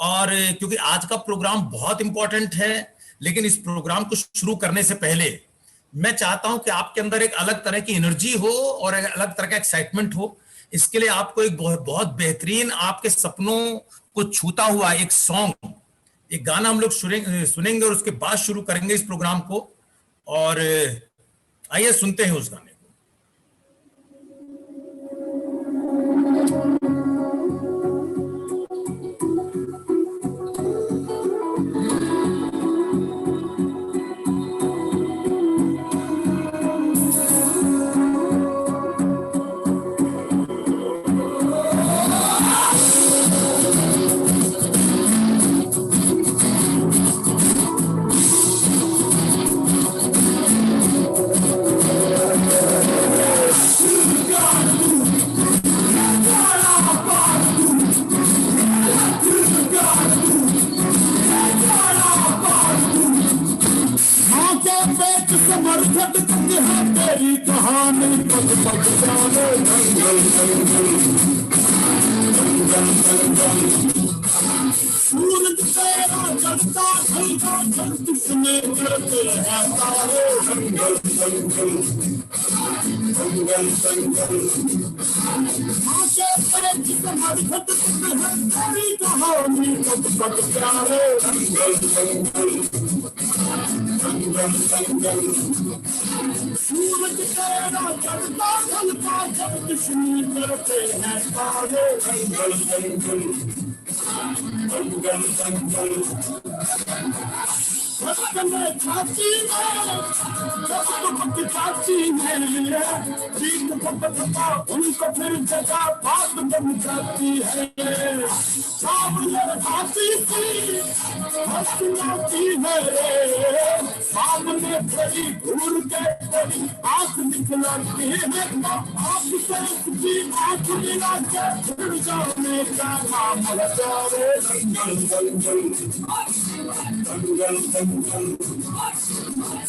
और क्योंकि आज का प्रोग्राम बहुत इंपॉर्टेंट है, लेकिन इस प्रोग्राम को शुरू करने से पहले मैं चाहता हूं कि आपके अंदर एक अलग तरह की एनर्जी हो और एक अलग तरह का एक्साइटमेंट हो। इसके लिए आपको एक बहुत बेहतरीन, आपके सपनों को छूता हुआ एक सॉन्ग, एक गाना हम लोग सुनेंगे और उसके बाद शुरू करेंगे इस प्रोग्राम को। और आइए सुनते हैं उस गाने को। सूरज तेरा चलता चलता किसने करते हैं तारे जंगल जंगल जंगल जंगल आके पेट कमर खटकते हैं तेरी कहानी कब तक प्यारे जंगल जंगल जंगल जंगल सूरज तेरा चलता चलता किसने करते हैं तारे जंगल जंगल जंगल जंगल छाती में उनको फिर जगह बात बन जाती है। खाती थी हंसती है सामने खड़ी घूर के खड़ी आंख निकलती है आप की आंख मिला के फिर जाने का नाम है जंगल जंगल जंगल जंगल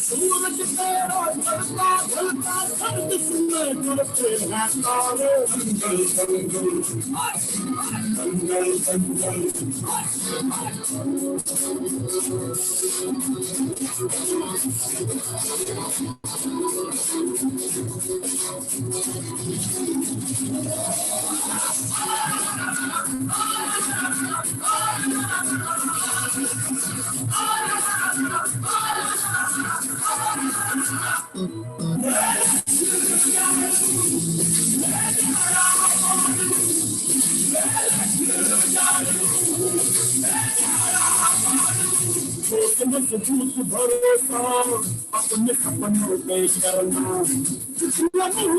सूरज तेरा चलता चलता सर्द सुने करते हैं तारे जंगल जंगल जंगल जंगल झूठ भरोसा अपने सपनों पे करना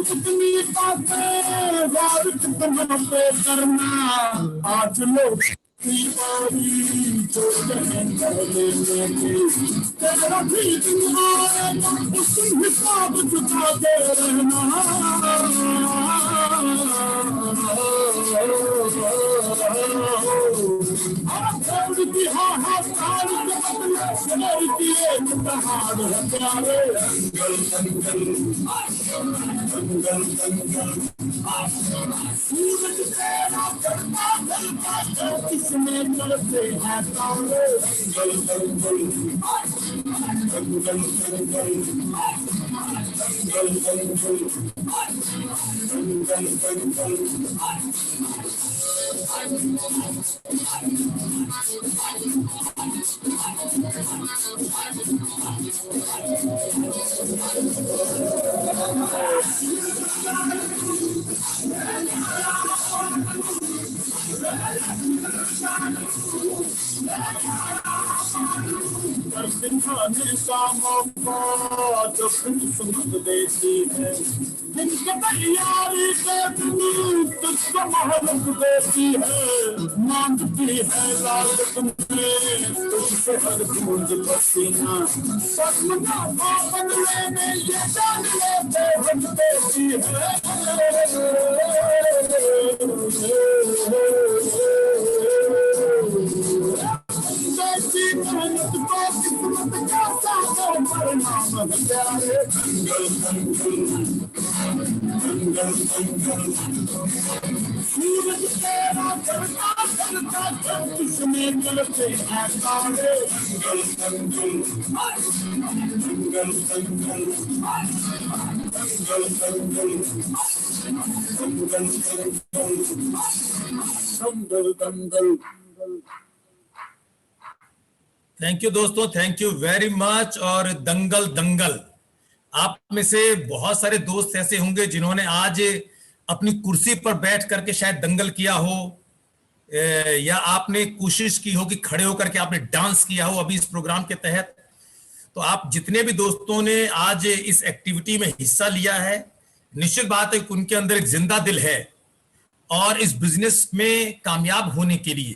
कितनी बातें वार कितना पे करना आज लोग तेरा भी दिन आएगा उस हिसाब चुका दे रहना सूरज तेरा चलता चलता किसने करते हैं तारे जंगल जंगल जंगल जंगल जंगल जंगल जंगल जो सुन देती है जिनके तैयारी के तुझको मोहब्बत देती है मांगती है लाल तुमसे तुझसे हर बूंद पसीना सपना पावन लेने ये जान लेते हम देती है सूरज तेरा चलता थैंक यू दोस्तों, थैंक यू वेरी मच। और दंगल दंगल, आप में से बहुत सारे दोस्त ऐसे होंगे जिन्होंने आज अपनी कुर्सी पर बैठ करके शायद दंगल किया हो, या आपने कोशिश की हो कि खड़े होकर के आपने डांस किया हो अभी इस प्रोग्राम के तहत। तो आप जितने भी दोस्तों ने आज इस एक्टिविटी में हिस्सा लिया है, निश्चित बात है कि उनके अंदर एक जिंदा दिल है। और इस बिजनेस में कामयाब होने के लिए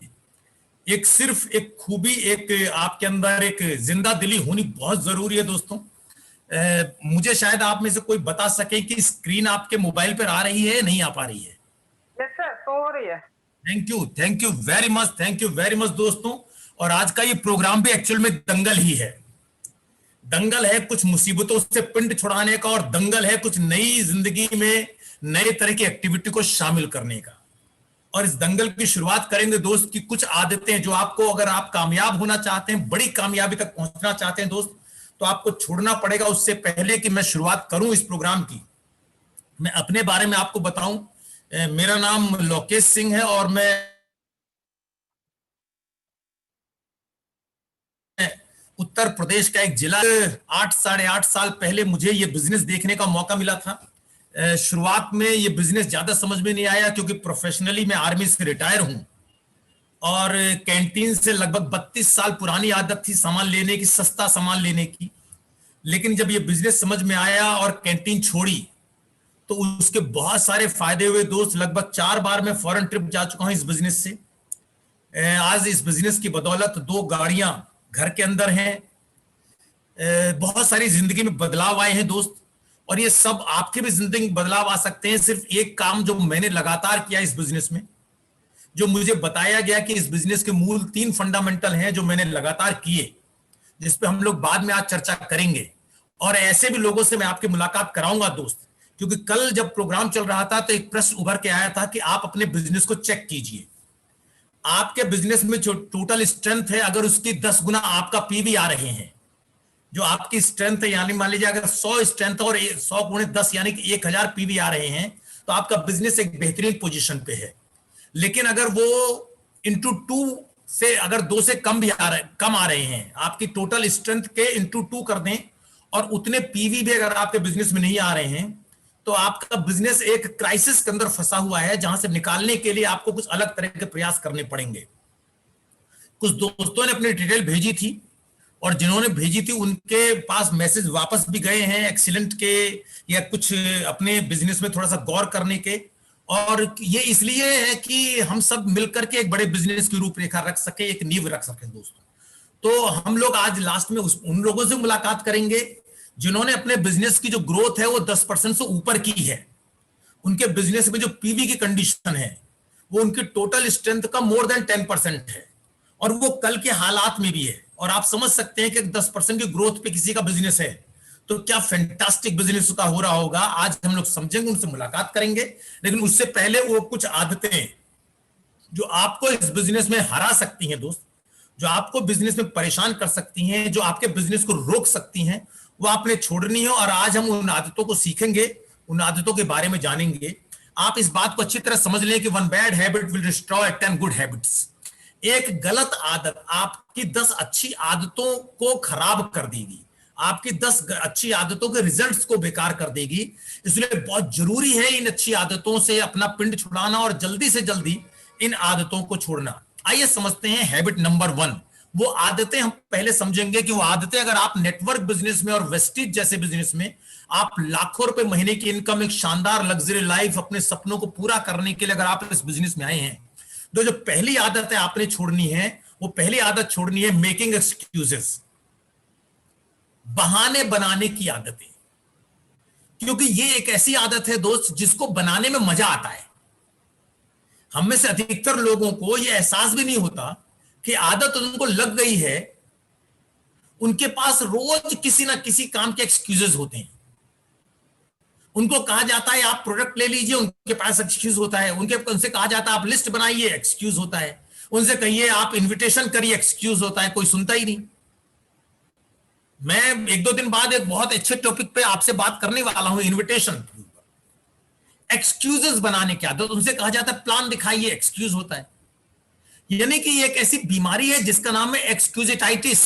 एक सिर्फ एक खूबी, एक आपके अंदर एक जिंदा दिली होनी बहुत जरूरी है दोस्तों। मुझे शायद आप में से कोई बता सके कि स्क्रीन आपके मोबाइल पर आ रही है, नहीं आ पा रही है? यस सर, तो हो रही है। Thank you very much, thank you very much दोस्तों। और आज का ये प्रोग्राम भी एक्चुअल में दंगल ही है। दंगल है कुछ मुसीबतों से पिंड छुड़ाने का, और दंगल है कुछ नई जिंदगी में नए तरह की एक्टिविटी को शामिल करने का। और इस दंगल की शुरुआत करेंगे दोस्त की कुछ आदतें जो आपको, अगर आप कामयाब होना चाहते हैं, बड़ी कामयाबी तक पहुंचना चाहते हैं दोस्त, तो आपको छोड़ना पड़ेगा। उससे पहले कि मैं शुरुआत करूं इस प्रोग्राम की, मैं अपने बारे में आपको बताऊं। मेरा नाम लोकेश सिंह है और मैं उत्तर प्रदेश का एक जिला। 8 साढ़े 8 साल पहले मुझे ये बिजनेस देखने का मौका मिला था। शुरुआत में ये बिजनेस ज्यादा समझ में नहीं आया क्योंकि प्रोफेशनली मैं आर्मी से रिटायर हूं, और कैंटीन से लगभग 32 साल पुरानी आदत थी सामान लेने की, सस्ता सामान लेने की। लेकिन जब ये बिजनेस समझ में आया और कैंटीन छोड़ी, तो उसके बहुत सारे फायदे हुए दोस्त। लगभग 4 बार मैं फॉरेन ट्रिप जा चुका हूं इस बिजनेस से। आज इस बिजनेस की बदौलत 2 गाड़ियां घर के अंदर हैं। बहुत सारी जिंदगी में बदलाव आए हैं दोस्त, और ये सब आपके भी जिंदगी में बदलाव आ सकते हैं। सिर्फ एक काम जो मैंने लगातार किया इस बिजनेस में, जो मुझे बताया गया कि इस बिजनेस के मूल 3 फंडामेंटल हैं जो मैंने लगातार किए, जिस पे हम लोग बाद में आज चर्चा करेंगे। और ऐसे भी लोगों से मैं आपकी मुलाकात कराऊंगा दोस्त, क्योंकि कल जब प्रोग्राम चल रहा था तो एक प्रश्न उभर के आया था कि आप अपने बिजनेस को चेक कीजिए। आपके बिजनेस में जो टोटल स्ट्रेंथ है, अगर उसकी 10 गुना आपका पीवी आ रहे हैं, जो आपकी स्ट्रेंथ है, यानी मान लीजिए अगर 100 स्ट्रेंथ और 100 गुणे 10 यानी कि 1000 पीवी आ रहे हैं, तो आपका बिजनेस एक बेहतरीन पोजीशन पे है। लेकिन अगर वो इंटू 2 से, अगर 2 से कम भी कम आ रहे हैं, आपकी टोटल स्ट्रेंथ के इंटू 2 कर दें, और उतने पीवी भी अगर आपके बिजनेस में नहीं आ रहे हैं, तो आपका बिजनेस एक क्राइसिस के अंदर फंसा हुआ है, जहां से निकालने के लिए आपको कुछ अलग तरह के प्रयास करने पड़ेंगे। कुछ दोस्तों ने अपनी डिटेल भेजी थी, और जिन्होंने भेजी थी उनके पास मैसेज वापस भी गए हैं एक्सीलेंट के, या कुछ अपने बिजनेस में थोड़ा सा गौर करने के। और ये इसलिए है कि हम सब मिलकर के एक बड़े बिजनेस की रूपरेखा रख सके, एक नींव रख सके दोस्तों। तो हम लोग आज लास्ट में उन लोगों से मुलाकात करेंगे जिन्होंने अपने बिजनेस की जो ग्रोथ है वो 10% से ऊपर की है। उनके बिजनेस में जो पीवी की कंडीशन है वो उनकी टोटल स्ट्रेंथ का मोर देन 10% है, और वो कल के हालात में भी है। और आप समझ सकते हैं कि 10% की ग्रोथ पे किसी का बिजनेस है तो क्या फैंटास्टिक बिजनेस का हो रहा होगा। आज हम लोग समझेंगे, उनसे मुलाकात करेंगे। लेकिन उससे पहले वो कुछ आदतें जो आपको इस बिजनेस में हरा सकती हैं दोस्त, जो आपको बिजनेस में परेशान कर सकती हैं, जो आपके बिजनेस को रोक सकती हैं, वो आपने छोड़नी है। और आज हम उन आदतों को सीखेंगे, उन आदतों के बारे में जानेंगे। आप इस बात को अच्छी तरह समझ लें कि 1 bad habit will destroy 10 good habits. एक गलत आदत आपकी 10 अच्छी आदतों को खराब कर देगी, आपकी 10 अच्छी आदतों के रिजल्ट्स को बेकार कर देगी। इसलिए बहुत जरूरी है इन अच्छी आदतों से अपना पिंड छुड़ाना और जल्दी से जल्दी इन आदतों को छोड़ना। आइए समझते हैं हैबिट नंबर 1। वो आदतें हम पहले समझेंगे कि वो आदतें, अगर आप नेटवर्क बिजनेस में और वेस्टिज जैसे बिजनेस में आप लाखों रुपए महीने की इनकम, एक शानदार लग्जरी लाइफ, अपने सपनों को पूरा करने के लिए अगर आप इस बिजनेस में आए हैं, तो जो पहली आदत है आपने छोड़नी है, वो पहली आदत छोड़नी है मेकिंग एक्सक्यूजेस, बहाने बनाने की आदतें। क्योंकि ये एक ऐसी आदत है दोस्त जिसको बनाने में मजा आता है। हम में से अधिकतर लोगों को ये एहसास भी नहीं होता कि आदत उनको लग गई है। उनके पास रोज किसी ना किसी काम के एक्सक्यूजेस होते हैं। उनको कहा जाता है आप प्रोडक्ट ले लीजिए, उनके पास एक्सक्यूज होता है। उनसे कहा जाता है आप लिस्ट बनाइए, एक्सक्यूज होता है। उनसे कहिए आप इनविटेशन करिए, एक्सक्यूज होता है, कोई सुनता ही नहीं। मैं एक दो दिन बाद एक बहुत अच्छे टॉपिक पे आपसे बात करने वाला हूं, इनविटेशन, एक्सक्यूजेस बनाने क्या, तो उनसे कहा जाता है प्लान दिखाइए, एक्सक्यूज होता है। यानी कि एक ऐसी बीमारी है जिसका नाम है एक्सक्यूजेटाइटिस,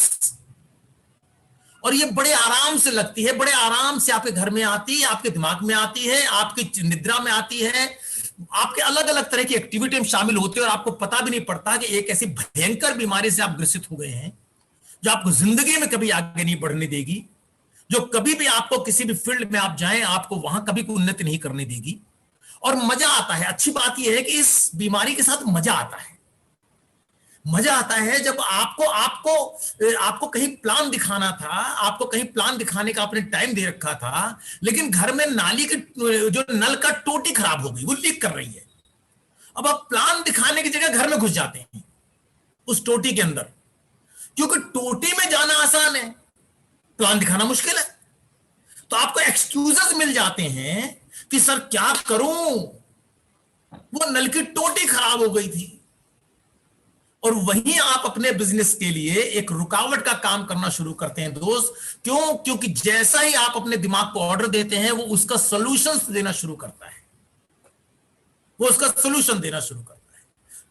और ये बड़े आराम से लगती है, बड़े आराम से आपके घर में आती है, आपके दिमाग में आती है, आपकी निद्रा में आती है, आपके अलग अलग तरह की एक्टिविटी में शामिल होते हैं और आपको पता भी नहीं पड़ता कि एक ऐसी भयंकर बीमारी से आप ग्रसित हो गए हैं जो आपको जिंदगी में कभी आगे नहीं बढ़ने देगी, जो कभी भी आपको किसी भी फील्ड में आप जाएं आपको वहां कभी कोई उन्नति नहीं करने देगी। और मजा आता है, अच्छी बात यह है कि इस बीमारी के साथ मजा आता है। मजा आता है जब आपको आपको आपको कहीं प्लान दिखाना था, आपको कहीं प्लान दिखाने का आपने टाइम दे रखा था, लेकिन घर में नाली की जो नल का टोटी खराब हो गई, वो लीक कर रही है। अब आप प्लान दिखाने की जगह घर में घुस जाते हैं उस टोटी के अंदर, क्योंकि टोटी में जाना आसान है, प्लान दिखाना मुश्किल है। तो आपको एक्सक्यूजेस मिल जाते हैं कि सर क्या करूं, वो नल की टोटी खराब हो गई थी। और वहीं आप अपने बिजनेस के लिए एक रुकावट का काम करना शुरू करते हैं दोस्त। क्यों? क्योंकि जैसा ही आप अपने दिमाग को ऑर्डर देते हैं वो उसका सॉल्यूशंस देना शुरू करता है, वो उसका सॉल्यूशन देना शुरू करता है।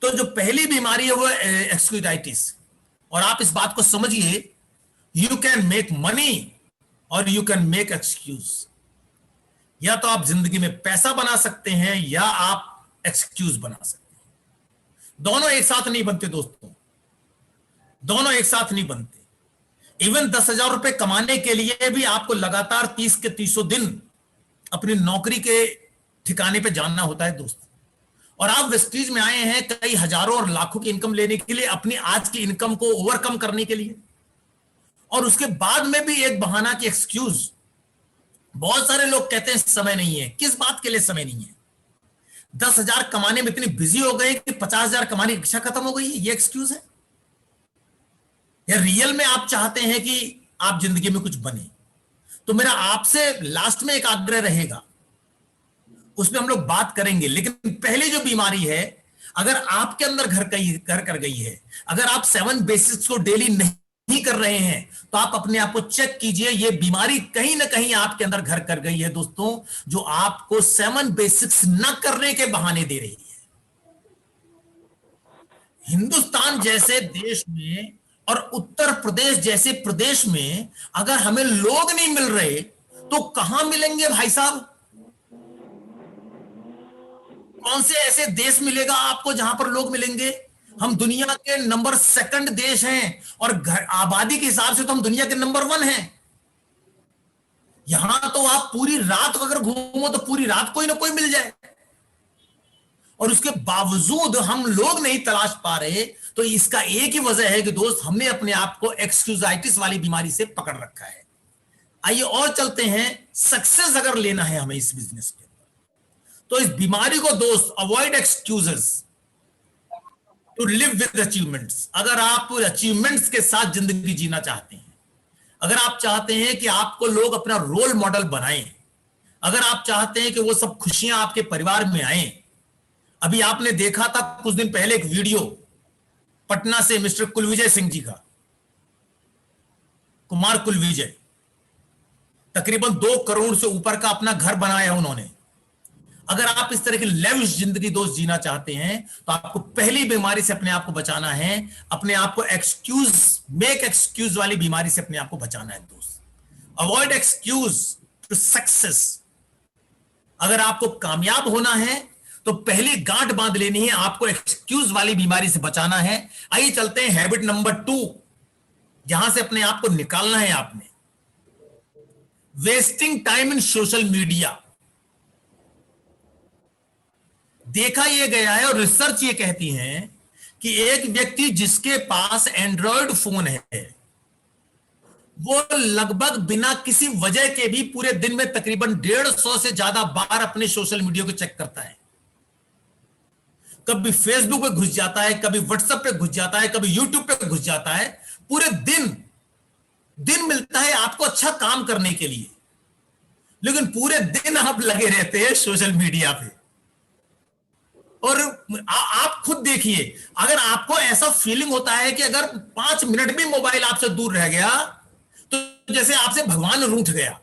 तो जो पहली बीमारी है वो एक्सक्यूजाइटिस। और आप इस बात को समझिए, यू कैन मेक मनी और यू कैन मेक एक्सक्यूज। या तो आप जिंदगी में पैसा बना सकते हैं या आप एक्सक्यूज बना सकते हैं। दोनों एक साथ नहीं बनते दोस्तों, दोनों एक साथ नहीं बनते। इवन 10,000 रुपए कमाने के लिए भी आपको लगातार 30 के 300 दिन अपनी नौकरी के ठिकाने पे जानना होता है दोस्त। और आप वेस्टीज में आए हैं कई हजारों और लाखों की इनकम लेने के लिए, अपनी आज की इनकम को ओवरकम करने के लिए। और उसके बाद में भी एक बहाना की एक्सक्यूज। बहुत सारे लोग कहते हैं समय नहीं है। किस बात के लिए समय नहीं है? 10,000 कमाने में इतनी बिजी हो गए कि 50,000 कमाने की इच्छा खत्म हो गई है, ये एक्सक्यूज है? या रियल में आप चाहते हैं कि आप जिंदगी में कुछ बने? तो मेरा आपसे लास्ट में एक आग्रह रहेगा, उसमें हम लोग बात करेंगे। लेकिन पहली जो बीमारी है, अगर आपके अंदर घर कर गई है, अगर आप 7 बेसिक्स को डेली नहीं कर रहे हैं, तो आप अपने आप को चेक कीजिए, ये बीमारी कहीं ना कहीं आपके अंदर घर कर गई है दोस्तों, जो आपको 7 बेसिक्स न करने के बहाने दे रही है। हिंदुस्तान जैसे देश में और उत्तर प्रदेश जैसे प्रदेश में अगर हमें लोग नहीं मिल रहे तो कहां मिलेंगे भाई साहब? कौन से ऐसे देश मिलेगा आपको जहां पर लोग मिलेंगे? हम दुनिया के नंबर 2 देश हैं और आबादी के हिसाब से तो हम दुनिया के नंबर 1 हैं। यहां तो आप पूरी रात अगर घूमो तो पूरी रात कोई ना कोई मिल जाए, और उसके बावजूद हम लोग नहीं तलाश पा रहे। तो इसका एक ही वजह है कि दोस्त, हमने अपने आप को एक्सक्यूजाइटिस वाली बीमारी से पकड़ रखा है। आइए और चलते हैं। सक्सेस अगर लेना है हमें इस बिजनेस के, तो इस बीमारी को दोस्त, avoid excuses to live with achievements. अगर आप अचीवमेंट्स के साथ जिंदगी जीना चाहते हैं, अगर आप चाहते हैं कि आपको लोग अपना रोल मॉडल बनाएं, अगर आप चाहते हैं कि वो सब खुशियां आपके परिवार में आए। अभी आपने देखा था कुछ दिन पहले एक वीडियो पटना से मिस्टर कुलविजय सिंह जी का, कुमार कुलविजय, तकरीबन 2 करोड़ से ऊपर का अपना घर बनाया उन्होंने। अगर आप इस तरह की लेविश जिंदगी दोस्त जीना चाहते हैं, तो आपको पहली बीमारी से अपने आप को बचाना है, अपने आप को मेक एक्सक्यूज वाली बीमारी से अपने आप को बचाना है दोस्त। Avoid excuse to success. अगर आपको कामयाब होना है तो पहली गांठ बांध लेनी है, आपको एक्सक्यूज वाली बीमारी से बचाना है। आइए चलते हैं हैबिट नंबर 2, जहां से अपने आप को निकालना है आपने। Wasting time in social media. देखा यह गया है और रिसर्च ये कहती है कि एक व्यक्ति जिसके पास एंड्रॉयड फोन है, वो लगभग बिना किसी वजह के भी पूरे दिन में तकरीबन 150 से ज्यादा बार अपने सोशल मीडिया को चेक करता है। कभी फेसबुक पे घुस जाता है, कभी व्हाट्सएप पे घुस जाता है, कभी यूट्यूब पे घुस जाता है। पूरे दिन मिलता है आपको अच्छा काम करने के लिए, लेकिन पूरे दिन आप लगे रहते हैं सोशल मीडिया पे। और आप खुद देखिए, अगर आपको ऐसा फीलिंग होता है कि अगर 5 मिनट भी मोबाइल आपसे दूर रह गया तो जैसे आपसे भगवान रूठ गया,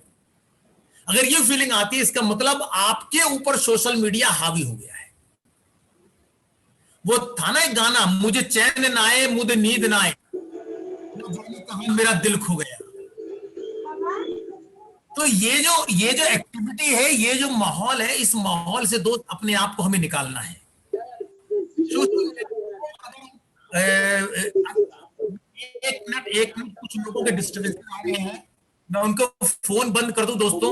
अगर ये फीलिंग आती है, इसका मतलब आपके ऊपर सोशल मीडिया हावी हो गया है। वो था ना एक गाना, मुझे चैन ना आए मुझे नींद ना आए, कहां मेरा दिल खो गया। तो ये जो एक्टिविटी है, ये जो माहौल है, इस माहौल से दोस्त अपने आप को हमें निकालना है। एक मिनट कुछ लोगों के डिस्टर्बेंस आ रहे हैं, मैं उनको फोन बंद कर दूं दोस्तों,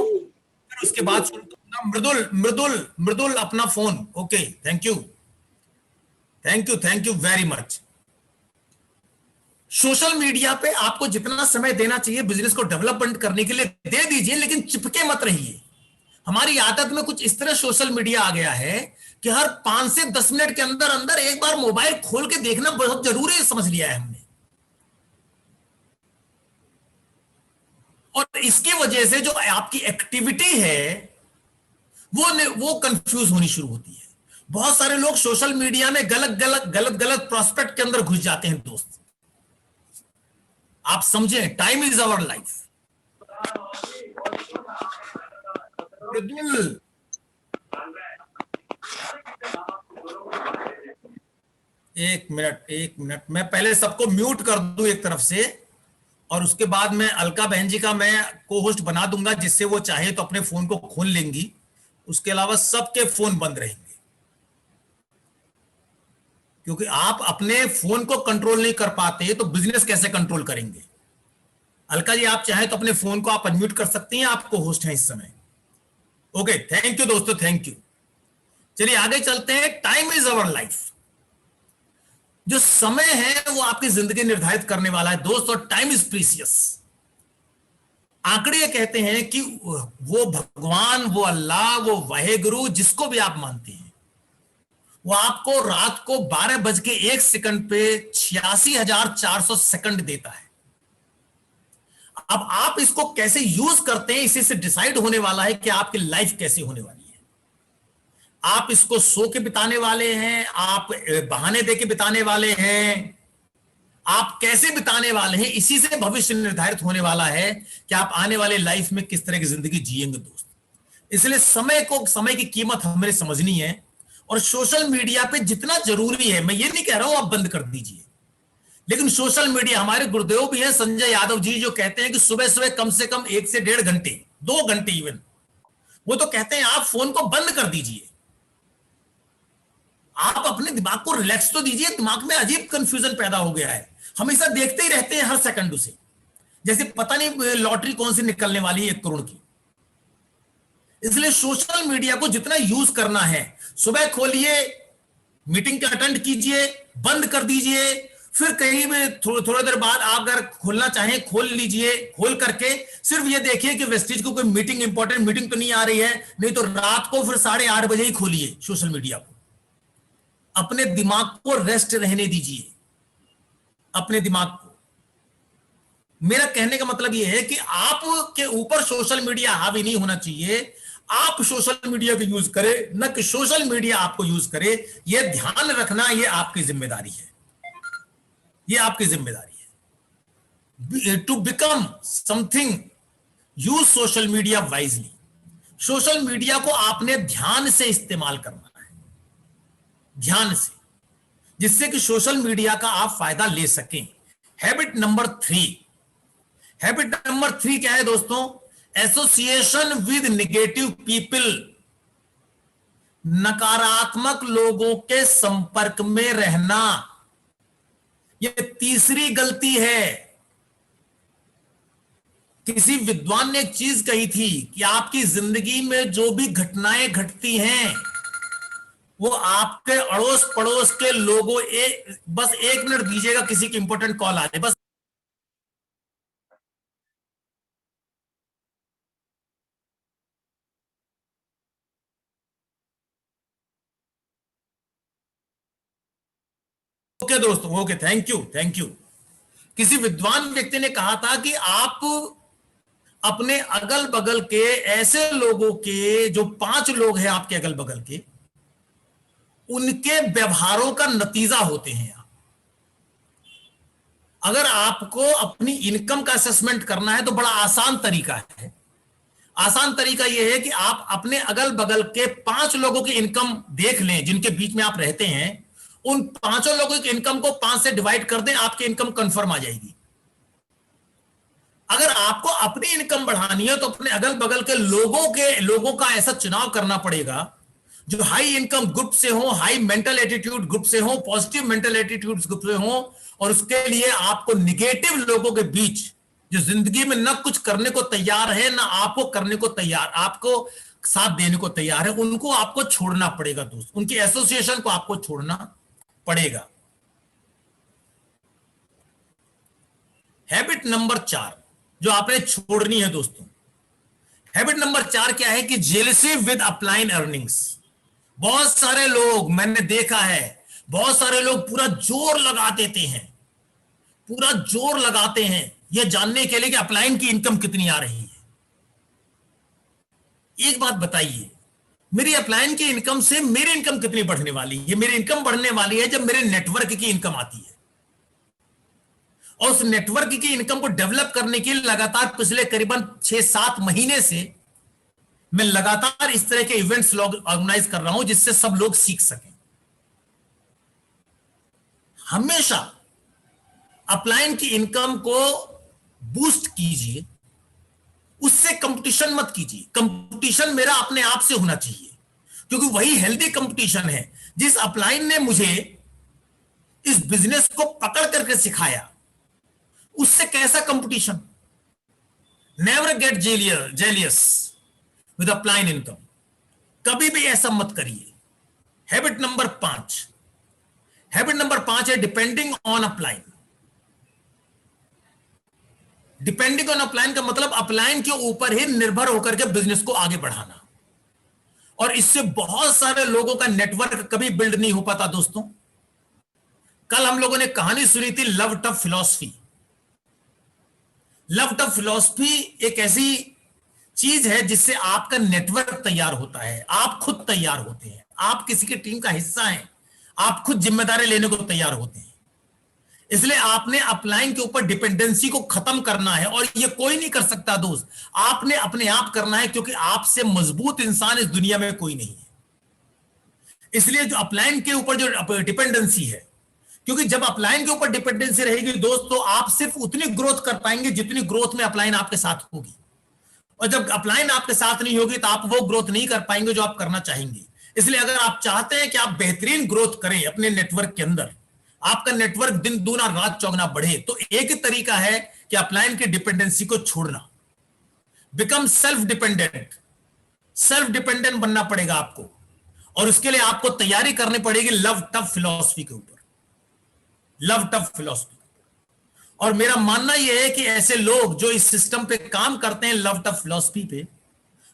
फिर उसके बाद शुरू करूंगा। मृदुल मृदुल मृदुल अपना phone, okay, thank you thank you thank you very much. Social media पे आपको जितना समय देना चाहिए बिजनेस को डेवलपमेंट करने के लिए दे दीजिए, लेकिन चिपके मत रहिए। हमारी आदत में कुछ इस तरह सोशल मीडिया आ गया है कि हर 5 से 10 मिनट के अंदर अंदर एक बार मोबाइल खोल के देखना बहुत जरूरी है, समझ लिया है हमने। और इसकी वजह से जो आपकी एक्टिविटी है वो कंफ्यूज होनी शुरू होती है। बहुत सारे लोग सोशल मीडिया में गलत गलत गलत गलत प्रोस्पेक्ट के अंदर घुस जाते हैं दोस्त। आप समझे, टाइम इज आवर लाइफ। एक मिनट मैं पहले सबको म्यूट कर दूं एक तरफ से, और उसके बाद मैं अलका बहन जी का मैं को होस्ट बना दूंगा, जिससे वो चाहे तो अपने फोन को खोल लेंगी। उसके अलावा सबके फोन बंद रहेंगे, क्योंकि आप अपने फोन को कंट्रोल नहीं कर पाते तो बिजनेस कैसे कंट्रोल करेंगे। अलका जी आप चाहे तो अपने फोन को आप अनम्यूट कर सकती हैं, आपको होस्ट हैं इस समय। ओके, थैंक यू दोस्तों, थैंक यू। चलिए आगे चलते हैं। Time is our life. जो समय है वो आपकी जिंदगी निर्धारित करने वाला है दोस्त, और टाइम इज प्रीसियस। आंकड़े ये कहते हैं कि वो भगवान, वो अल्लाह, वो वाहेगुरु, जिसको भी आप मानते हैं, वो आपको रात को 12:01 पे 86,400 सेकंड देता है। अब आप इसको कैसे यूज करते हैं, इसी से डिसाइड होने वाला है कि आपकी लाइफ कैसी होने वाली है। आप इसको सो के बिताने वाले हैं, आप बहाने दे के बिताने वाले हैं, आप कैसे बिताने वाले हैं, इसी से भविष्य निर्धारित होने वाला है कि आप आने वाले लाइफ में किस तरह की जिंदगी जिएंगे दोस्त। इसलिए समय की कीमत हमें समझनी है। और सोशल मीडिया पे जितना जरूरी है, मैं ये नहीं कह रहा हूं आप बंद कर दीजिए, लेकिन सोशल मीडिया, हमारे गुरुदेव भी हैं संजय यादव जी, जो कहते हैं कि सुबह सुबह कम से कम 1 से 1.5 घंटे, 2 घंटे इवन, वो तो कहते हैं आप फोन को बंद कर दीजिए। आप अपने दिमाग को रिलैक्स तो दीजिए। दिमाग में अजीब कंफ्यूजन पैदा हो गया है, हमेशा देखते ही रहते हैं हर सेकंड उसे, जैसे पता नहीं लॉटरी कौन सी निकलने वाली है 1 करोड़ की। इसलिए सोशल मीडिया को जितना यूज करना है, सुबह खोलिए, मीटिंग का अटेंड कीजिए, बंद कर दीजिए, फिर कहीं में थोड़ी देर बाद आप अगर खोलना चाहें खोल लीजिए। खोल करके सिर्फ ये देखिए कि वेस्टिज को कोई मीटिंग, इंपॉर्टेंट मीटिंग तो नहीं आ रही है, नहीं तो रात को फिर 8:30 बजे ही खोलिए सोशल मीडिया को। अपने दिमाग को रेस्ट रहने दीजिए, अपने दिमाग को। मेरा कहने का मतलब यह है कि आपके ऊपर सोशल मीडिया हावी नहीं होना चाहिए। आप सोशल मीडिया को यूज करें, न कि सोशल मीडिया आपको यूज करे। यह ध्यान रखना, यह आपकी जिम्मेदारी है, यह आपकी जिम्मेदारी है। To become something, use social media wisely. Social media को आपने ध्यान से इस्तेमाल करना है, ध्यान से, जिससे कि सोशल मीडिया का आप फायदा ले सकें। हैबिट नंबर 3, हैबिट नंबर 3 क्या है दोस्तों? Association with negative people. नकारात्मक लोगों के संपर्क में रहना, यह तीसरी गलती है। किसी विद्वान ने एक चीज कही थी कि आपकी जिंदगी में जो भी घटनाएं घटती हैं, वो आपके अड़ोस पड़ोस के लोगों, बस 1 मिनट दीजिएगा, किसी की इंपॉर्टेंट कॉल आ रही, बस। ओके दोस्तों, okay, thank you, thank you. किसी विद्वान व्यक्ति ने कहा था कि आप अपने अगल बगल के ऐसे लोगों के, जो 5 लोग हैं आपके अगल बगल के, उनके व्यवहारों का नतीजा होते हैं। अगर आपको अपनी इनकम का असेसमेंट करना है तो बड़ा आसान तरीका है। आसान तरीका यह है कि आप अपने अगल बगल के 5 लोगों की इनकम देख लें जिनके बीच में आप रहते हैं। उन 5 लोगों की इनकम को 5 से डिवाइड कर दें, आपकी इनकम कंफर्म आ जाएगी। अगर आपको अपनी इनकम बढ़ानी है तो अपने अगल बगल के लोगों का ऐसा चुनाव करना पड़ेगा जो हाई इनकम ग्रुप से हो, हाई मेंटल एटीट्यूड ग्रुप से हो, पॉजिटिव मेंटल एटीट्यूड ग्रुप से हो। और उसके लिए आपको निगेटिव लोगों के बीच, जो जिंदगी में ना कुछ करने को तैयार है ना आपको करने को तैयार, आपको साथ देने को तैयार है, उनको आपको छोड़ना पड़ेगा दोस्त। उनकी एसोसिएशन को आपको छोड़ना पड़ेगा। हैबिट नंबर 4 जो आपने छोड़नी है दोस्तों, हैबिट नंबर 4 क्या है कि जेलसी विद अपलाइन अर्निंग्स। बहुत सारे लोग मैंने देखा है, बहुत सारे लोग पूरा जोर लगा देते हैं, पूरा जोर लगाते हैं यह जानने के लिए कि अपलाइन की इनकम कितनी आ रही है। एक बात बताइए, मेरी अपलाइन की इनकम से मेरी इनकम कितनी बढ़ने वाली है? मेरी इनकम बढ़ने वाली है जब मेरे नेटवर्क की इनकम आती है। और उस नेटवर्क की इनकम को डेवलप करने के लिए लगातार पिछले करीबन 6-7 महीने से मैं लगातार इस तरह के इवेंट्स ऑर्गेनाइज कर रहा हूं जिससे सब लोग सीख सकें। हमेशा अपलाइन की इनकम को बूस्ट कीजिए, उससे कंपटीशन मत कीजिए। कंपटीशन मेरा अपने आप से होना चाहिए, क्योंकि वही हेल्दी कंपटीशन है। जिस अपलाइन ने मुझे इस बिजनेस को पकड़ करके सिखाया, उससे कैसा competition. Never get jealous with upline income, कभी भी ऐसा मत करिए। हैबिट नंबर 5, हैबिट नंबर 5 है depending on upline. Depending on upline का मतलब अपलाइन के ऊपर ही निर्भर होकर के बिजनेस को आगे बढ़ाना। और इससे बहुत सारे लोगों का नेटवर्क कभी बिल्ड नहीं हो पाता दोस्तों। कल हम लोगों ने कहानी सुनी थी love tough philosophy. Love tough philosophy एक ऐसी चीज है जिससे आपका नेटवर्क तैयार होता है, आप खुद तैयार होते हैं, आप किसी की टीम का हिस्सा हैं, आप खुद जिम्मेदारी लेने को तैयार होते हैं। इसलिए आपने अपलाइन के ऊपर डिपेंडेंसी को खत्म करना है, और ये कोई नहीं कर सकता दोस्त, आपने अपने आप करना है, क्योंकि आपसे मजबूत इंसान इस दुनिया में कोई नहीं है। इसलिए जो अपलाइन के ऊपर जो डिपेंडेंसी है, क्योंकि जब अपलाइन के ऊपर डिपेंडेंसी रहेगी दोस्त, तो आप सिर्फ उतनी ग्रोथ कर पाएंगे जितनी ग्रोथ में अपलाइन आपके साथ होगी। और जब अपलाइन आपके साथ नहीं होगी तो आप वो ग्रोथ नहीं कर पाएंगे जो आप करना चाहेंगे। इसलिए अगर आप चाहते हैं कि आप बेहतरीन ग्रोथ करें अपने नेटवर्क के अंदर, आपका नेटवर्क दिन दूना रात चौगुना बढ़े, तो एक ही तरीका है कि अपलाइन की डिपेंडेंसी को छोड़ना। Become self dependent, self dependent बनना पड़ेगा आपको। और उसके लिए आपको तैयारी करनी पड़ेगी लव टफ फिलॉसफी के ऊपर, लव टफ फिलॉसफी। और मेरा मानना यह है कि ऐसे लोग जो इस सिस्टम पे काम करते हैं, लव टफ फिलॉसफी पे,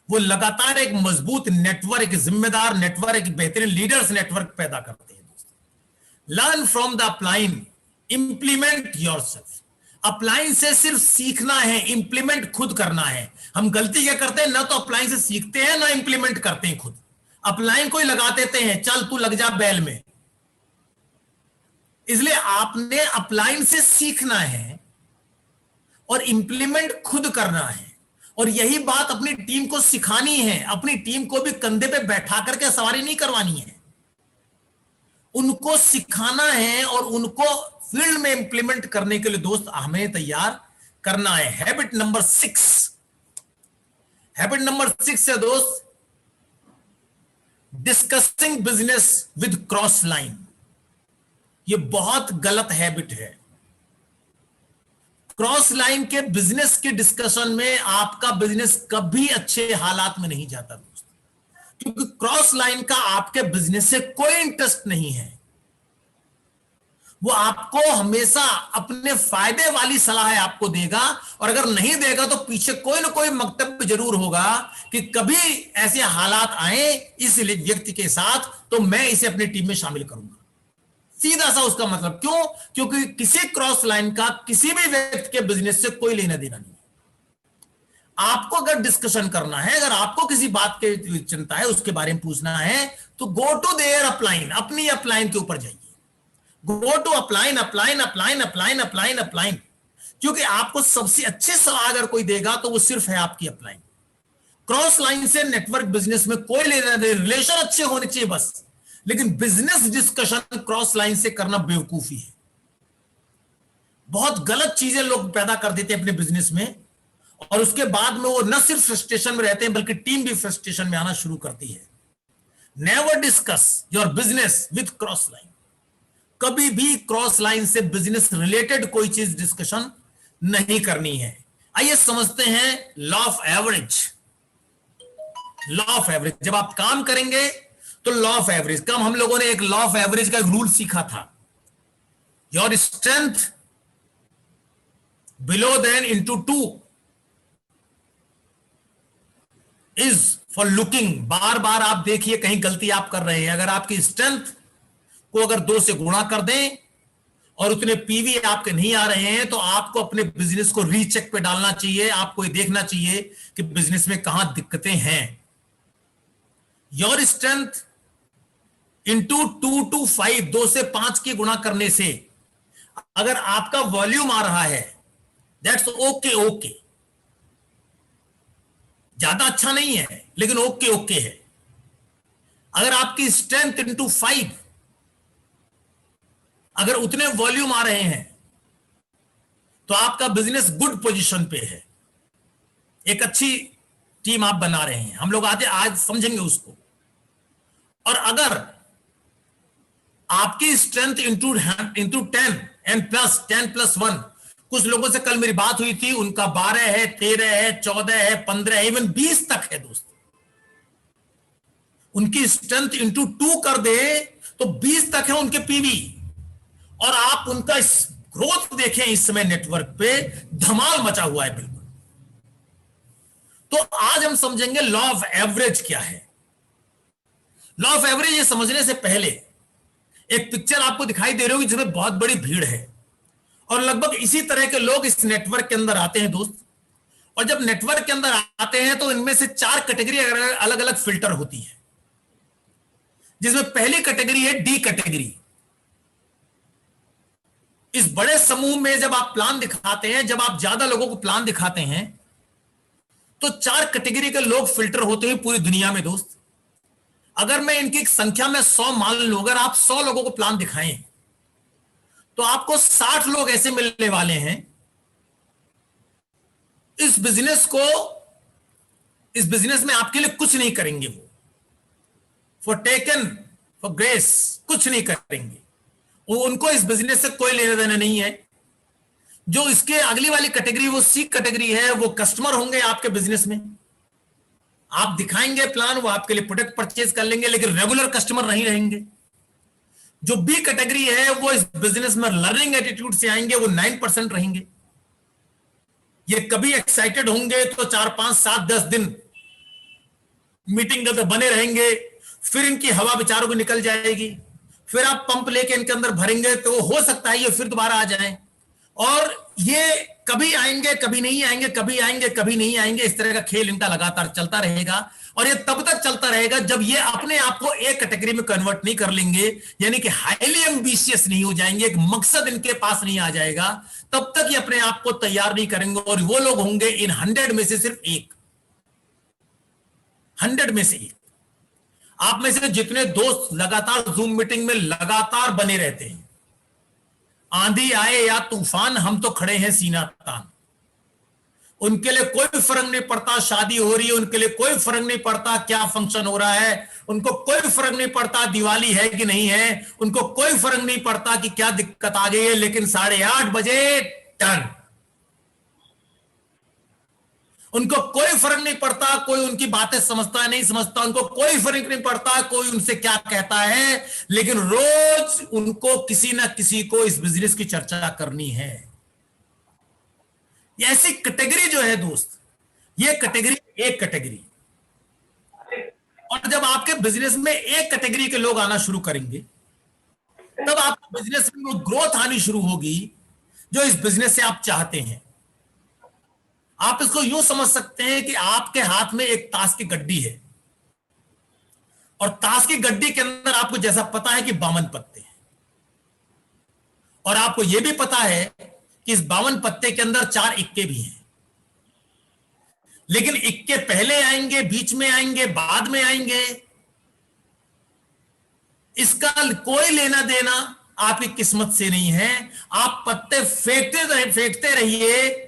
वो लगातार एक मजबूत नेटवर्क, एक जिम्मेदार नेटवर्क, एक बेहतरीन लीडर्स नेटवर्क पैदा करते हैं। Learn from the upline, implement yourself. Upline से सिर्फ सीखना है, इंप्लीमेंट खुद करना है। हम गलती क्या करते हैं, ना तो अपलाइन से सीखते हैं ना इंप्लीमेंट करते हैं खुद। अपलाइन को ही लगा देते हैं, चल तू लग जा बैल में। इसलिए आपने अपलाइन से सीखना है और इंप्लीमेंट खुद करना है। और यही बात अपनी टीम को सिखानी है। अपनी टीम को भी कंधे पे बैठा करके सवारी नहीं करवानी है, उनको सिखाना है और उनको फील्ड में इंप्लीमेंट करने के लिए दोस्त हमें तैयार करना है। हैबिट नंबर 6, हैबिट नंबर 6 है दोस्त discussing business with cross line. ये बहुत गलत हैबिट है। क्रॉस लाइन के बिजनेस के डिस्कशन में आपका बिजनेस कभी अच्छे हालात में नहीं जाता दोस्त, क्योंकि क्रॉस लाइन का आपके बिजनेस से कोई इंटरेस्ट नहीं है। वो आपको हमेशा अपने फायदे वाली सलाह आपको देगा, और अगर नहीं देगा तो पीछे कोई ना कोई मकतब जरूर होगा कि कभी ऐसे हालात आए इस व्यक्ति के साथ तो मैं इसे अपनी टीम में शामिल करूंगा। सीधा सा उसका मतलब। क्यों? क्योंकि किसी क्रॉस लाइन का किसी भी व्यक्ति के बिजनेस से कोई लेना देना नहीं। आपको अगर डिस्कशन करना है, अगर आपको किसी बात की चिंता है, उसके बारे में पूछना है, तो गो टू देयर अपलाइन, अपनी अपलाइन के ऊपर जाइए। Go to upline, upline, upline, upline, upline, upline. क्योंकि आपको सबसे अच्छे सलाह अगर कोई देगा तो वो सिर्फ है आपकी अपलाइन। क्रॉस लाइन से नेटवर्क बिजनेस में कोई लेना नहीं, रिलेशन अच्छे होने चाहिए बस, लेकिन बिजनेस डिस्कशन क्रॉस लाइन से करना बेवकूफी है। बहुत गलत चीजें लोग पैदा कर देते हैं अपने बिजनेस में, और उसके बाद में वो न सिर्फ फ्रस्ट्रेशन में रहते हैं बल्कि टीम भी फ्रस्ट्रेशन में आना शुरू करती है। Never discuss your business with cross line. कभी भी क्रॉस लाइन से बिजनेस रिलेटेड कोई चीज डिस्कशन नहीं करनी है। आइए समझते हैं law of average. Law of average, जब आप काम करेंगे तो लॉ ऑफ एवरेज कम, हम लोगों ने एक लॉ ऑफ एवरेज का एक रूल सीखा था, your strength below than into 2 is for looking. बार बार आप देखिए कहीं गलती आप कर रहे हैं। अगर आपकी स्ट्रेंथ को अगर 2 से गुणा कर दें और उतने पीवी आपके नहीं आ रहे हैं, तो आपको अपने बिजनेस को रीचेक पे डालना चाहिए। आपको ये देखना चाहिए कि बिजनेस में कहां दिक्कतें हैं। योर स्ट्रेंथ इंटू 2 to 5, 2 से 5 की गुणा करने से अगर आपका वॉल्यूम आ रहा है, दैट्स ओके। ओके ज्यादा अच्छा नहीं है लेकिन ओके ओके है। अगर आपकी स्ट्रेंथ इंटू 5, अगर उतने वॉल्यूम आ रहे हैं तो आपका बिजनेस गुड पोजीशन पे है, एक अच्छी टीम आप बना रहे हैं। हम लोग आज समझेंगे उसको। और अगर आपकी स्ट्रेंथ इंटू 10 एंड प्लस 10 + 1, कुछ लोगों से कल मेरी बात हुई थी, उनका 12 है, 13 है, 14 है, 15 है, इवन 20 तक है दोस्त। उनकी स्ट्रेंथ इंटू 2 कर दे तो 20 तक है उनके पीवी, और आप उनका ग्रोथ देखें इस समय नेटवर्क पे धमाल मचा हुआ है बिल्कुल। तो आज हम समझेंगे लॉ ऑफ एवरेज क्या है। लॉ ऑफ एवरेज ये समझने से पहले एक पिक्चर आपको दिखाई दे रही होगी जिसमें बहुत बड़ी भीड़ है, और लगभग इसी तरह के लोग इस नेटवर्क के अंदर आते हैं दोस्त। और जब नेटवर्क के अंदर आते हैं तो इनमें से 4 कैटेगरी अलग अलग फिल्टर होती है, जिसमें पहली कैटेगरी है डी कैटेगरी। इस बड़े समूह में जब आप प्लान दिखाते हैं, जब आप ज्यादा लोगों को प्लान दिखाते हैं, तो 4 कैटेगरी के लोग फिल्टर होते हैं पूरी दुनिया में दोस्त। अगर मैं इनकी संख्या में 100 मान लूं, अगर आप 100 लोगों को प्लान दिखाएं तो आपको 60 लोग ऐसे मिलने वाले हैं इस बिजनेस में आपके लिए कुछ नहीं करेंगे। वो फॉर टेकन फॉर ग्रेस कुछ नहीं करेंगे। वो उनको इस बिजनेस से कोई लेना देना नहीं है। जो इसके अगली वाली कैटेगरी, वो सी कैटेगरी है, वो कस्टमर होंगे आपके बिजनेस में। आप दिखाएंगे प्लान, वो आपके लिए प्रोडक्ट परचेज कर लेंगे, लेकिन रेगुलर कस्टमर नहीं रहेंगे। जो बी कैटेगरी है, वो इस बिजनेस में लर्निंग एटीट्यूड से आएंगे, वो 9% रहेंगे। ये कभी एक्साइटेड होंगे तो 4, 5, 7, 10 दिन मीटिंग करते बने रहेंगे, फिर इनकी हवा विचारों को निकल जाएगी, फिर आप पंप लेके इनके अंदर भरेंगे तो हो सकता है ये फिर दोबारा आ जाए। और ये कभी आएंगे कभी नहीं आएंगे, कभी आएंगे कभी नहीं आएंगे। इस तरह का खेल इनका लगातार चलता रहेगा, और ये तब तक चलता रहेगा जब ये अपने आप को एक कैटेगरी में कन्वर्ट नहीं कर लेंगे, यानी कि हाईली एम्बिशियस नहीं हो जाएंगे, एक मकसद इनके पास नहीं आ जाएगा, तब तक ये अपने आप को तैयार नहीं करेंगे। और वो लोग होंगे इन 100 में से सिर्फ एक, 100 में से एक। आप में से जितने दोस्त लगातार जूम मीटिंग में लगातार बने रहते हैं, आंधी आए या तूफान, हम तो खड़े हैं सीना तान। उनके लिए कोई फर्क नहीं पड़ता शादी हो रही है, उनके लिए कोई फर्क नहीं पड़ता क्या फंक्शन हो रहा है, उनको कोई फर्क नहीं पड़ता दिवाली है कि नहीं है, उनको कोई फर्क नहीं पड़ता कि क्या दिक्कत आ गई है, लेकिन 8:30 बजे टर्न। उनको कोई फर्क नहीं पड़ता कोई उनकी बातें समझता है नहीं समझता, उनको कोई फर्क नहीं पड़ता कोई उनसे क्या कहता है, लेकिन रोज उनको किसी ना किसी को इस बिजनेस की चर्चा करनी है। ये ऐसी कैटेगरी जो है दोस्त, ये कैटेगरी एक कैटेगरी। और जब आपके बिजनेस में एक कैटेगरी के लोग आना शुरू करेंगे, तब आपके बिजनेस में वो ग्रोथ आनी शुरू होगी जो इस बिजनेस से आप चाहते हैं। आप इसको यूं समझ सकते हैं कि आपके हाथ में एक ताश की गड्डी है, और ताश की गड्डी के अंदर आपको जैसा पता है कि 52 पत्ते हैं, और आपको यह भी पता है कि इस 52 पत्ते के अंदर 4 इक्के भी हैं। लेकिन इक्के पहले आएंगे, बीच में आएंगे, बाद में आएंगे, इसका कोई लेना देना आपकी किस्मत से नहीं है। आप पत्ते फेंकते रहिए,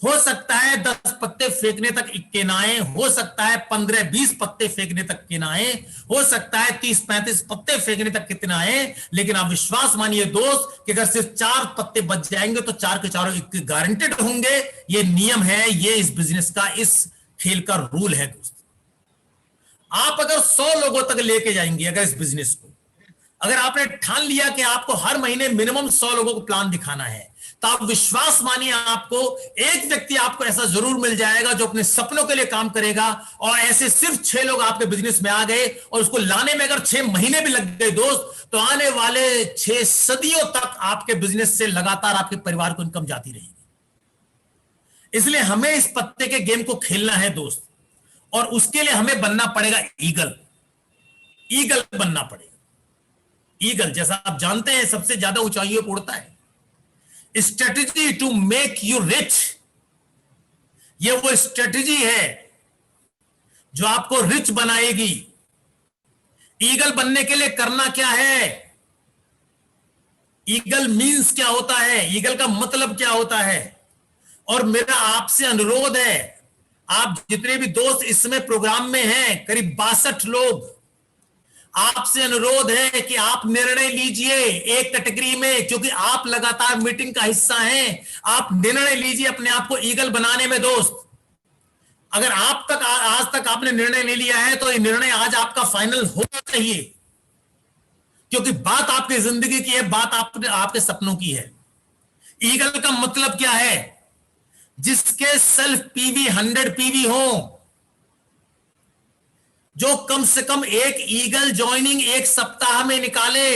हो सकता है 10 पत्ते फेंकने तक इक्के ना आए, हो सकता है 15-20 पत्ते फेंकने तक के ना आए, हो सकता है 30-35 पत्ते फेंकने तक कितने आए, लेकिन आप विश्वास मानिए दोस्त कि अगर सिर्फ 4 पत्ते बच जाएंगे तो 4 के चारों इक्के गारंटेड होंगे। ये नियम है, ये इस बिजनेस का, इस खेल का रूल है दोस्त। आप अगर 100 लोगों तक लेके जाएंगे अगर इस बिजनेस को, अगर आपने ठान लिया कि आपको हर महीने मिनिमम 100 लोगों को प्लान दिखाना है, तो आप विश्वास मानिए आपको एक व्यक्ति आपको ऐसा जरूर मिल जाएगा जो अपने सपनों के लिए काम करेगा। और ऐसे सिर्फ 6 लोग आपके बिजनेस में आ गए और उसको लाने में अगर 6 महीने भी लग गए दोस्त, तो आने वाले 6 सदियों तक आपके बिजनेस से लगातार आपके परिवार को इनकम जाती रहेगी। इसलिए हमें इस पत्ते के गेम को खेलना है दोस्त, और उसके लिए हमें बनना पड़ेगा ईगल बनना पड़ेगा। ईगल, जैसा आप जानते हैं, सबसे ज्यादा ऊंचाइयों पर उड़ता है। Strategy to make you rich, ये वो स्ट्रेटेजी है जो आपको रिच बनाएगी। ईगल बनने के लिए करना क्या है? ईगल मीन्स क्या होता है, ईगल का मतलब क्या होता है? और मेरा आपसे अनुरोध है, आप जितने भी दोस्त इस समय प्रोग्राम में हैं, करीब 62 लोग, आपसे अनुरोध है कि आप निर्णय लीजिए एक कैटेगरी में, क्योंकि आप लगातार मीटिंग का हिस्सा हैं। आप निर्णय लीजिए अपने आप को ईगल बनाने में दोस्त। अगर आज तक आपने निर्णय ले लिया है तो ये निर्णय आज आपका फाइनल होना चाहिए, क्योंकि बात आपकी जिंदगी की है, बात आपके सपनों की है। ईगल का मतलब क्या है? जिसके सेल्फ पीवी 100 पीवी हो, जो कम से कम एक ईगल ज्वाइनिंग एक सप्ताह में निकाले,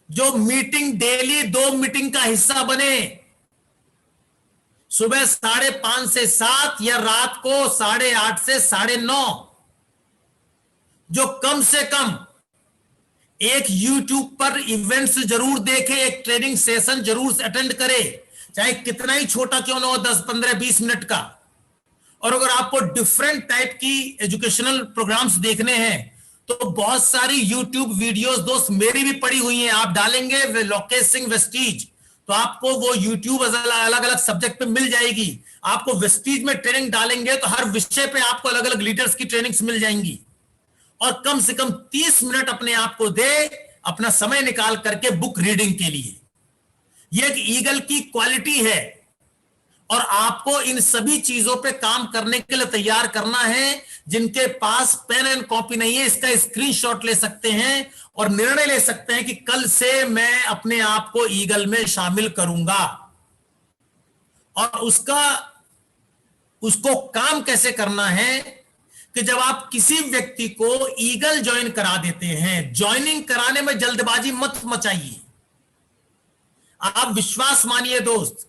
जो मीटिंग डेली 2 मीटिंग का हिस्सा बने, सुबह 5:30 से 7 या रात को 8:30 से 9:30, जो कम से कम एक यूट्यूब पर इवेंट्स जरूर देखे, एक ट्रेनिंग सेशन जरूर अटेंड करे, चाहे कितना ही छोटा क्यों ना हो, 10, 15, 20 मिनट का। और अगर आपको डिफरेंट टाइप की एजुकेशनल प्रोग्राम्स देखने हैं तो बहुत सारी यूट्यूब वीडियोस दोस्त मेरी भी पड़ी हुई हैं। आप डालेंगे लोकेश सिंह वेस्टीज तो आपको वो यूट्यूब अलग अलग सब्जेक्ट पे मिल जाएगी। आपको वेस्टीज में ट्रेनिंग डालेंगे तो हर विषय पे आपको अलग अलग लीडर्स की ट्रेनिंग्स मिल जाएंगी। और कम से कम 30 मिनट अपने आप को दे, अपना समय निकाल करके बुक रीडिंग के लिए। यह एक ईगल की क्वालिटी है, और आपको इन सभी चीजों पे काम करने के लिए तैयार करना है। जिनके पास पेन एंड कॉपी नहीं है, इसका स्क्रीनशॉट ले सकते हैं और निर्णय ले सकते हैं कि कल से मैं अपने आप को ईगल में शामिल करूंगा। और उसको काम कैसे करना है कि जब आप किसी व्यक्ति को ईगल ज्वाइन करा देते हैं, ज्वाइनिंग कराने में जल्दबाजी मत मचाइए। आप विश्वास मानिए दोस्त,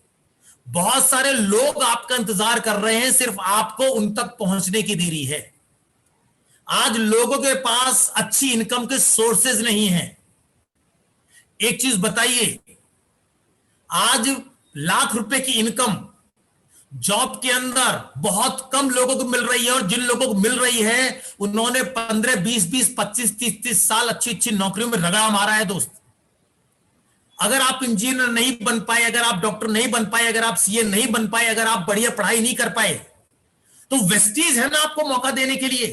बहुत सारे लोग आपका इंतजार कर रहे हैं, सिर्फ आपको उन तक पहुंचने की देरी है। आज लोगों के पास अच्छी इनकम के सोर्सेज नहीं हैं। एक चीज बताइए, आज लाख रुपए की इनकम जॉब के अंदर बहुत कम लोगों को मिल रही है, और जिन लोगों को मिल रही है उन्होंने 15, 20, 25, 30 साल अच्छी नौकरियों में रगड़ा मारा है दोस्त। अगर आप इंजीनियर नहीं बन पाए, अगर आप डॉक्टर नहीं बन पाए, अगर आप सीए नहीं बन पाए, अगर आप बढ़िया पढ़ाई नहीं कर पाए, तो वेस्टीज है ना आपको मौका देने के लिए।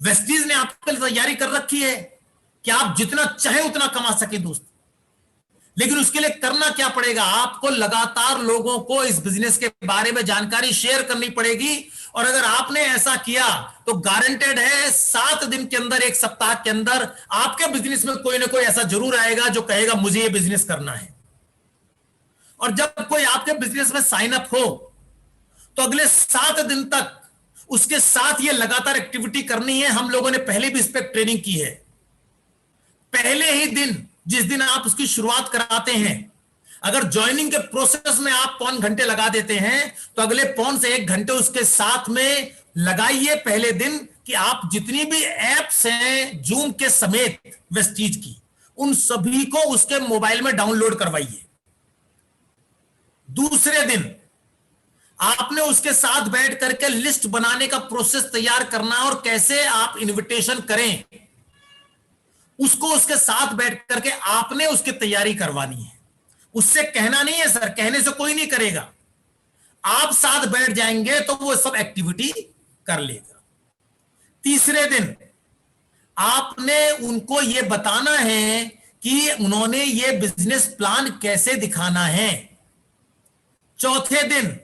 वेस्टीज ने आपके लिए तैयारी कर रखी है कि आप जितना चाहे उतना कमा सके दोस्त। लेकिन उसके लिए करना क्या पड़ेगा? आपको लगातार लोगों को इस बिजनेस के बारे में जानकारी शेयर करनी पड़ेगी। और अगर आपने ऐसा किया तो गारंटेड है 7 दिन के अंदर, 1 सप्ताह के अंदर आपके बिजनेस में कोई ना कोई ऐसा जरूर आएगा जो कहेगा मुझे ये बिजनेस करना है। और जब कोई आपके बिजनेस में साइन अप हो तो अगले 7 दिन तक उसके साथ ये लगातार एक्टिविटी करनी है। हम लोगों ने पहले भी इस पर ट्रेनिंग की है। पहले ही दिन जिस दिन आप उसकी शुरुआत कराते हैं, अगर ज्वाइनिंग के प्रोसेस में आप 5 घंटे लगा देते हैं तो अगले 5 से 1 घंटे उसके साथ में लगाइए पहले दिन, कि आप जितनी भी एप्स हैं जूम के समेत वेस्टीज की, उन सभी को उसके मोबाइल में डाउनलोड करवाइए। दूसरे दिन आपने उसके साथ बैठ करके लिस्ट बनाने का प्रोसेस तैयार करना है और कैसे आप इनविटेशन करें, उसको उसके साथ बैठ करके आपने उसकी तैयारी करवानी है। उससे कहना नहीं है सर, कहने से कोई नहीं करेगा, आप साथ बैठ जाएंगे तो वो सब एक्टिविटी कर लेगा। तीसरे दिन आपने उनको ये बताना है कि उन्होंने ये बिजनेस प्लान कैसे दिखाना है। चौथे दिन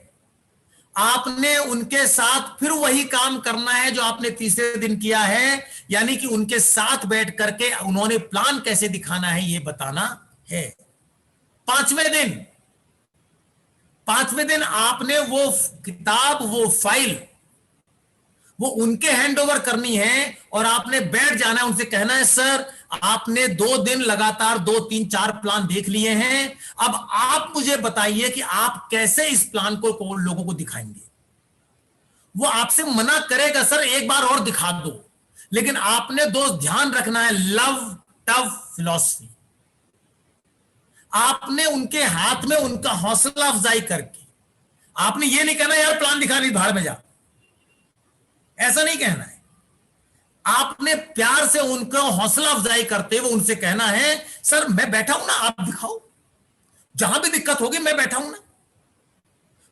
आपने उनके साथ फिर वही काम करना है जो आपने तीसरे दिन किया है, यानी कि उनके साथ बैठ करके उन्होंने प्लान कैसे दिखाना है ये बताना है। पांचवें दिन आपने वो किताब, वो फाइल, वो उनके हैंड ओवर करनी है और आपने बैठ जाना है, उनसे कहना है सर आपने 2 दिन लगातार 2, 3, 4 प्लान देख लिए हैं, अब आप मुझे बताइए कि आप कैसे इस प्लान को लोगों को दिखाएंगे। वो आपसे मना करेगा सर एक बार और दिखा दो, लेकिन आपने दोस्त ध्यान रखना है, लव टफ फिलॉसफी। आपने उनके हाथ में उनका हौसला अफजाई करके, आपने ये नहीं कहना यार प्लान दिखा नहीं भाड़ में जा, ऐसा नहीं कहना है। आपने प्यार से उनका हौसला अफजाई करते हुए उनसे कहना है सर मैं बैठा हूं ना, आप दिखाओ, जहां भी दिक्कत होगी मैं बैठा हूं ना।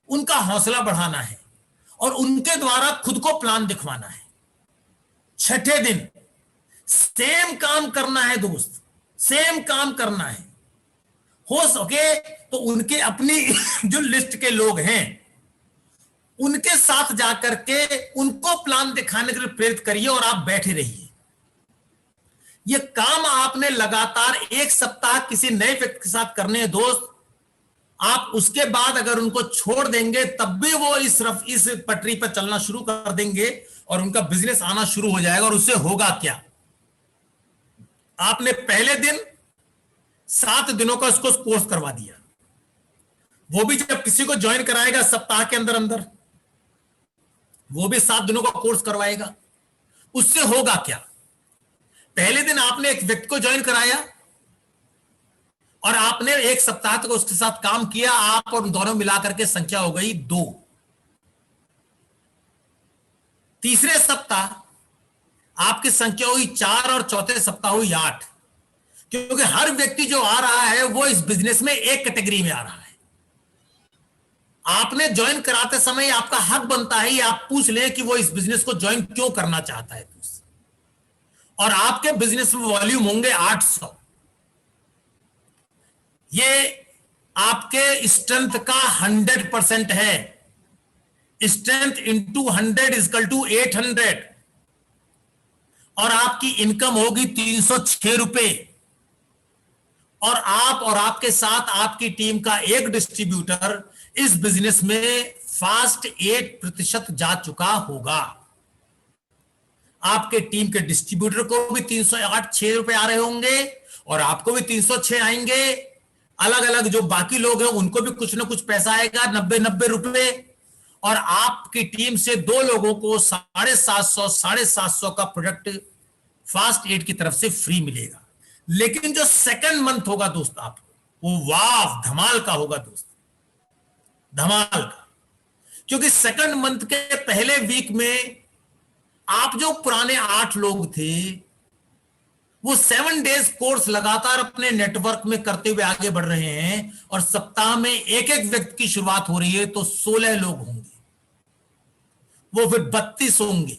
उनका हौसला बढ़ाना है और उनके द्वारा खुद को प्लान दिखवाना है। छठे दिन सेम काम करना है दोस्त, सेम काम करना है। हो सके तो उनके अपनी जो लिस्ट के लोग हैं उनके साथ जाकर के उनको प्लान दिखाने के लिए प्रेरित करिए और आप बैठे रहिए। यह काम आपने लगातार 1 सप्ताह किसी नए व्यक्ति के साथ करने हैं दोस्त। आप उसके बाद अगर उनको छोड़ देंगे तब भी वो इस पटरी पर चलना शुरू कर देंगे और उनका बिजनेस आना शुरू हो जाएगा। और उससे होगा क्या, आपने पहले दिन 7 दिनों का उसको कोर्स करवा दिया, वो भी जब किसी को ज्वाइन कराएगा सप्ताह के अंदर अंदर वो भी 7 दिनों का कोर्स करवाएगा। उससे होगा क्या, पहले दिन आपने एक व्यक्ति को ज्वाइन कराया और आपने 1 सप्ताह तक उसके साथ काम किया, आप और दोनों मिलाकर के संख्या हो गई 2। तीसरे सप्ताह आपकी संख्या हुई 4 और चौथे सप्ताह हुई 8, क्योंकि हर व्यक्ति जो आ रहा है वो इस बिजनेस में एक कैटेगरी में आ रहा है। आपने ज्वाइन कराते समय आपका हक बनता है आप पूछ लें कि वो इस बिजनेस को ज्वाइन क्यों करना चाहता है। और आपके बिजनेस में वॉल्यूम होंगे 800। ये आपके स्ट्रेंथ का 100% है। स्ट्रेंथ इंटू 100 इजकल टू 800 और आपकी इनकम होगी 306 रुपए। और आप और आपके साथ आपकी टीम का एक डिस्ट्रीब्यूटर इस बिजनेस में फास्ट 8% जा चुका होगा। आपके टीम के डिस्ट्रीब्यूटर को भी 306 रुपए आ रहे होंगे और आपको भी 306 आएंगे। अलग अलग जो बाकी लोग हैं उनको भी कुछ ना कुछ पैसा आएगा, 90 रुपए। और आपकी टीम से 2 लोगों को 750 का प्रोडक्ट फास्ट 8 की तरफ से फ्री मिलेगा। लेकिन जो सेकंड मंथ होगा दोस्त आपको, वो वाह धमाल का होगा दोस्त, धमाल का। क्योंकि सेकंड मंथ के पहले वीक में आप जो पुराने 8 लोग थे वो 7 डेज कोर्स लगातार अपने नेटवर्क में करते हुए आगे बढ़ रहे हैं और सप्ताह में एक व्यक्ति की शुरुआत हो रही है तो 16 लोग होंगे, वो फिर 32 होंगे,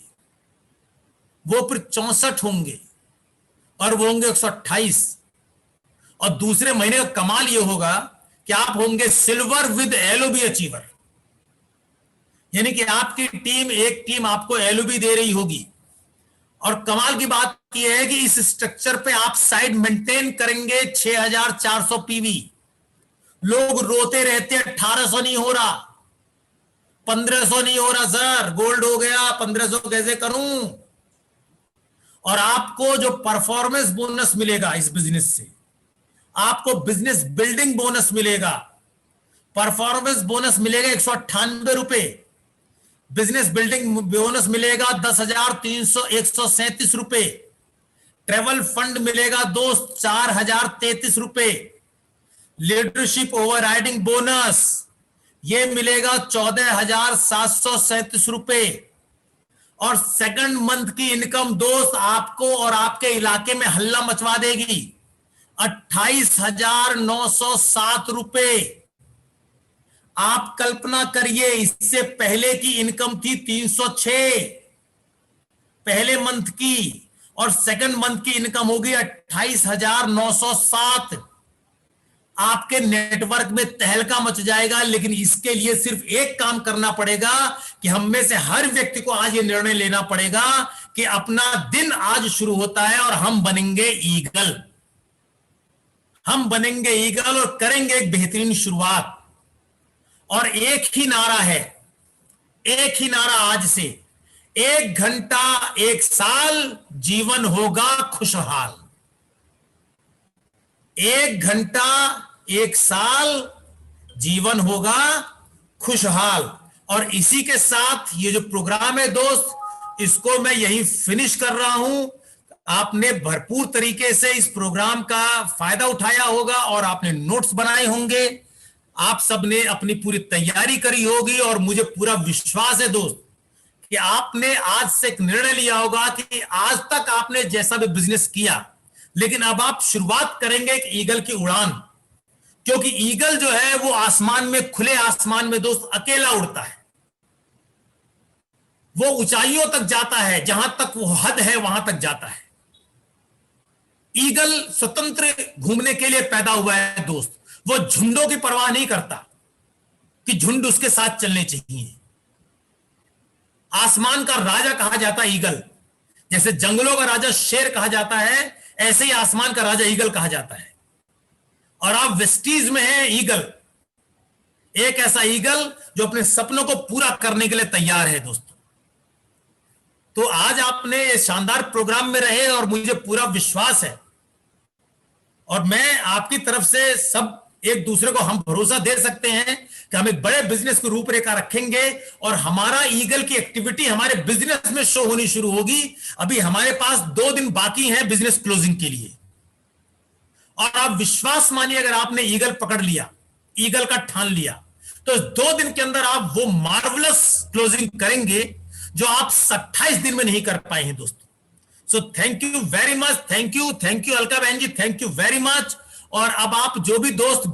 वो फिर 64 होंगे और वो होंगे 128। और दूसरे महीने का कमाल ये होगा कि आप होंगे सिल्वर विद एलओबी अचीवर, यानी कि आपकी टीम, एक टीम आपको एलओबी दे रही होगी। और कमाल की बात यह है कि इस स्ट्रक्चर पे आप साइड मेंटेन करेंगे 6400 पीवी। लोग रोते रहते हैं 1800 नहीं हो रहा, 1500 नहीं हो रहा सर, गोल्ड हो गया, 1500 कैसे करूं। और आपको जो परफॉर्मेंस बोनस मिलेगा इस बिजनेस से, आपको बिजनेस बिल्डिंग बोनस मिलेगा, परफॉर्मेंस बोनस मिलेगा 198 रुपए, बिजनेस बिल्डिंग बोनस मिलेगा 10,337 रुपए, ट्रेवल फंड मिलेगा दोस्त 4,033 रुपए, लीडरशिप ओवरराइडिंग बोनस ये मिलेगा 14,737 रुपए, और सेकंड मंथ की इनकम दोस्त आपको और आपके इलाके में हल्ला मचवा देगी, 28,907 रुपए। आप कल्पना करिए, इससे पहले की इनकम थी 306 पहले मंथ की, और सेकंड मंथ की इनकम होगी 28,907। आपके नेटवर्क में तहलका मच जाएगा, लेकिन इसके लिए सिर्फ एक काम करना पड़ेगा कि हम में से हर व्यक्ति को आज ये निर्णय लेना पड़ेगा कि अपना दिन आज शुरू होता है और हम बनेंगे ईगल। हम बनेंगे ईगल और करेंगे एक बेहतरीन शुरुआत। और एक ही नारा है, एक ही नारा आज से, 1 घंटा 1 साल जीवन होगा खुशहाल। 1 घंटा 1 साल जीवन होगा खुशहाल। और इसी के साथ ये जो प्रोग्राम है दोस्त, इसको मैं यही फिनिश कर रहा हूं। आपने भरपूर तरीके से इस प्रोग्राम का फायदा उठाया होगा और आपने नोट्स बनाए होंगे, आप सबने अपनी पूरी तैयारी करी होगी, और मुझे पूरा विश्वास है दोस्त कि आपने आज से एक निर्णय लिया होगा कि आज तक आपने जैसा भी बिजनेस किया, लेकिन अब आप शुरुआत करेंगे एक ईगल की उड़ान। क्योंकि ईगल जो है वो आसमान में, खुले आसमान में दोस्त अकेला उड़ता है, वो ऊंचाइयों तक जाता है, जहां तक वो हद है वहां तक जाता है। ईगल स्वतंत्र घूमने के लिए पैदा हुआ है दोस्त। वो झुंडों की परवाह नहीं करता कि झुंड उसके साथ चलने चाहिए। आसमान का राजा कहा जाता है ईगल, जैसे जंगलों का राजा शेर कहा जाता है, ऐसे ही आसमान का राजा ईगल कहा जाता है। और आप वेस्टीज में हैं ईगल, एक ऐसा ईगल जो अपने सपनों को पूरा करने के लिए तैयार है दोस्तों। तो आज आपने शानदार प्रोग्राम में रहे और मुझे पूरा विश्वास है, और मैं आपकी तरफ से सब एक दूसरे को हम भरोसा दे सकते हैं कि हम एक बड़े बिजनेस की रूपरेखा रखेंगे, और हमारा ईगल की एक्टिविटी हमारे बिजनेस में शो होनी शुरू होगी। अभी हमारे पास 2 दिन बाकी हैं बिजनेस क्लोजिंग के लिए, और आप विश्वास मानिए, अगर आपने ईगल पकड़ लिया, ईगल का ठान लिया, तो 2 दिन के अंदर आप वो मार्वलस क्लोजिंग करेंगे जो आप 28 दिन में नहीं कर पाए हैं दोस्तों। So thank you very much, thank you Alka बहन जी, थैंक यू वेरी मच। और अब आप जो भी दोस्त